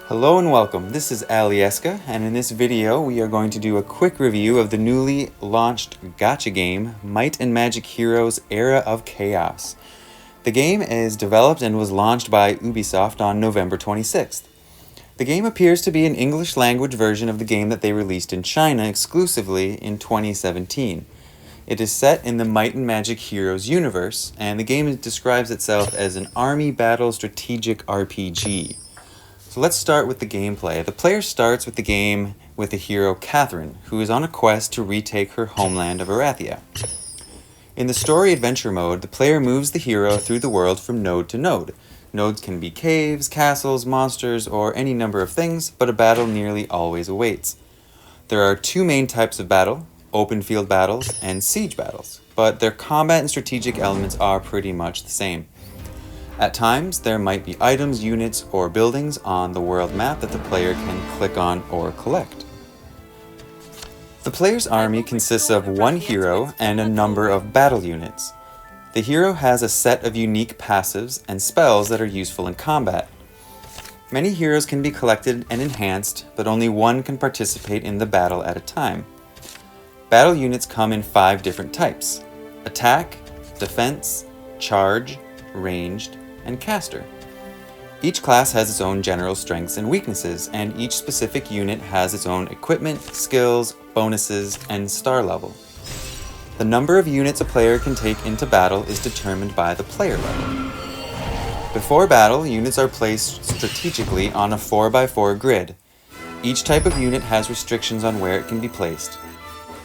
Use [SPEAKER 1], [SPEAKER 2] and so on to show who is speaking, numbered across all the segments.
[SPEAKER 1] Hello and welcome, this is Alieska, and in this video we are going to do a quick review of the newly launched gacha game, Might and Magic Heroes Era of Chaos. The game is developed and was launched by Ubisoft on November 26th. The game appears to be an English language version of the game that they released in China exclusively in 2017. It is set in the Might and Magic Heroes universe, and the game describes itself as an army battle strategic RPG. So let's start with the gameplay. The player starts with the game with the hero Catherine, who is on a quest to retake her homeland of Arathia. In the story adventure mode, the player moves the hero through the world from node to node. Nodes can be caves, castles, monsters, or any number of things, but a battle nearly always awaits. There are two main types of battle, open field battles and siege battles, but their combat and strategic elements are pretty much the same. At times, there might be items, units, or buildings on the world map that the player can click on or collect. The player's army consists of one hero and a number of battle units. The hero has a set of unique passives and spells that are useful in combat. Many heroes can be collected and enhanced, but only one can participate in the battle at a time. Battle units come in 5 different types: attack, defense, charge, ranged, and caster. Each class has its own general strengths and weaknesses, and each specific unit has its own equipment, skills, bonuses, and star level. The number of units a player can take into battle is determined by the player level. Before battle, units are placed strategically on a 4x4 grid. Each type of unit has restrictions on where it can be placed.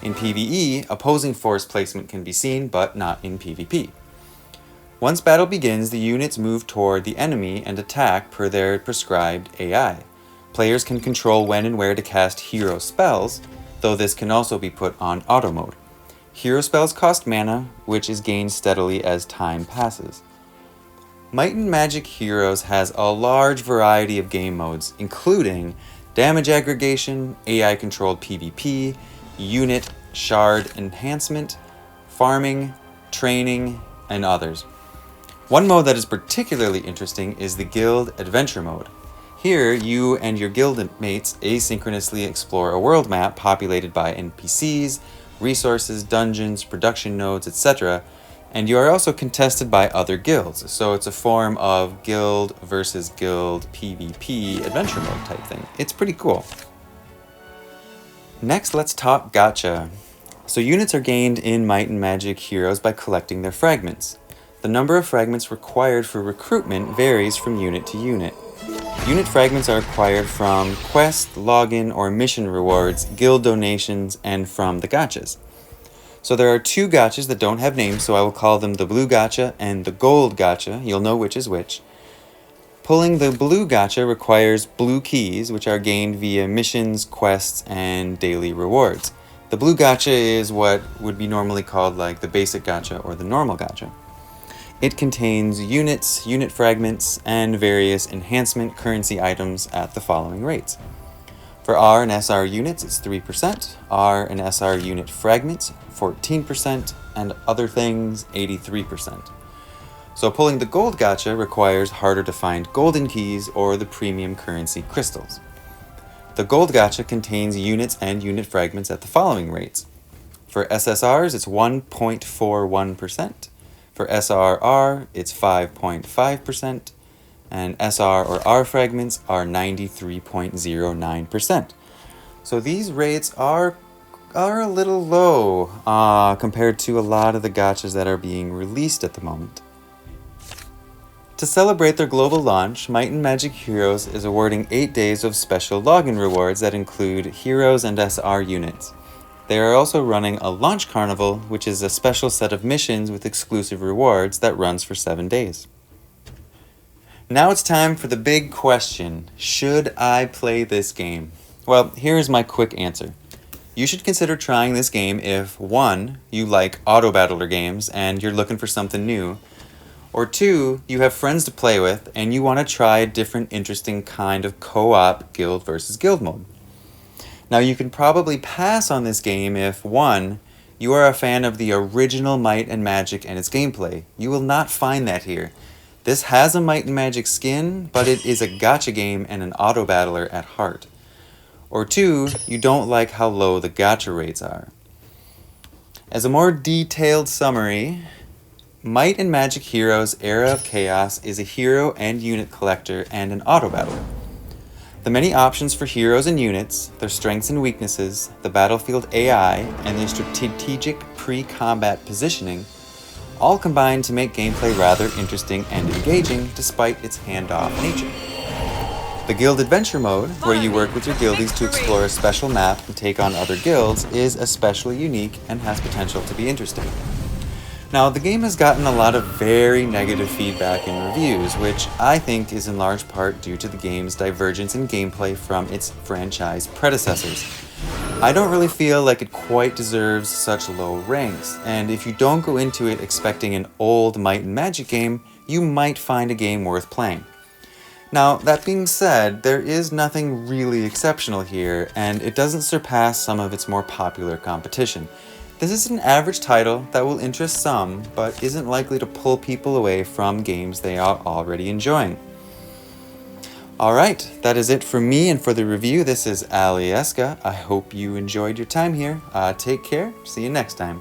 [SPEAKER 1] In PvE, opposing force placement can be seen, but not in PvP. Once battle begins, the units move toward the enemy and attack per their prescribed AI. Players can control when and where to cast hero spells, though this can also be put on auto mode. Hero spells cost mana, which is gained steadily as time passes. Might and Magic Heroes has a large variety of game modes, including damage aggregation, AI-controlled PvP, unit, shard enhancement, farming, training, and others. One mode that is particularly interesting is the Guild Adventure mode. Here, you and your guild mates asynchronously explore a world map populated by NPCs, resources, dungeons, production nodes, etc., and you are also contested by other guilds, so it's a form of guild versus guild PvP adventure mode type thing. It's pretty cool. Next, let's talk gacha. So units are gained in Might and Magic Heroes by collecting their fragments. The number of fragments required for recruitment varies from unit to unit. Unit fragments are acquired from quest, login, or mission rewards, guild donations, and from the gachas. So there are 2 gachas that don't have names, so I will call them the blue gacha and the gold gacha. You'll know which is which. Pulling the blue gacha requires blue keys, which are gained via missions, quests, and daily rewards. The blue gacha is what would be normally called like the basic gacha or the normal gacha. It contains units, unit fragments, and various enhancement currency items at the following rates. For R and SR units, it's 3%, R and SR unit fragments, 14%, and other things, 83%. So pulling the gold gacha requires harder to find golden keys or the premium currency crystals. The gold gacha contains units and unit fragments at the following rates. For SSRs, it's 1.41%. For SRR, it's 5.5%, and SR or R fragments are 93.09%. So these rates are a little low compared to a lot of the gachas that are being released at the moment. To celebrate their global launch, Might and Magic Heroes is awarding 8 days of special login rewards that include Heroes and SR units. They are also running a launch carnival, which is a special set of missions with exclusive rewards that runs for 7 days. Now it's time for the big question: should I play this game? Well, here is my quick answer. You should consider trying this game if 1. You like auto battler games and you're looking for something new, or 2. You have friends to play with and you want to try a different interesting kind of co-op guild versus guild mode. Now you can probably pass on this game if 1. You are a fan of the original Might and Magic and its gameplay. You will not find that here. This has a Might and Magic skin, but it is a gacha game and an auto battler at heart. Or 2, you don't like how low the gacha rates are. As a more detailed summary, Might and Magic Heroes Era of Chaos is a hero and unit collector and an auto battler. The many options for heroes and units, their strengths and weaknesses, the battlefield AI, and their strategic pre-combat positioning all combine to make gameplay rather interesting and engaging despite its hands-off nature. The Guild Adventure mode, where you work with your guildies to explore a special map and take on other guilds, is especially unique and has potential to be interesting. Now, the game has gotten a lot of very negative feedback in reviews, which I think is in large part due to the game's divergence in gameplay from its franchise predecessors. I don't really feel like it quite deserves such low ranks, and if you don't go into it expecting an old Might and Magic game, you might find a game worth playing. Now, that being said, there is nothing really exceptional here, and it doesn't surpass some of its more popular competition. This is an average title that will interest some, but isn't likely to pull people away from games they are already enjoying. Alright, that is it for me and for the review. This is Alieska. I hope you enjoyed your time here. Take care. See you next time.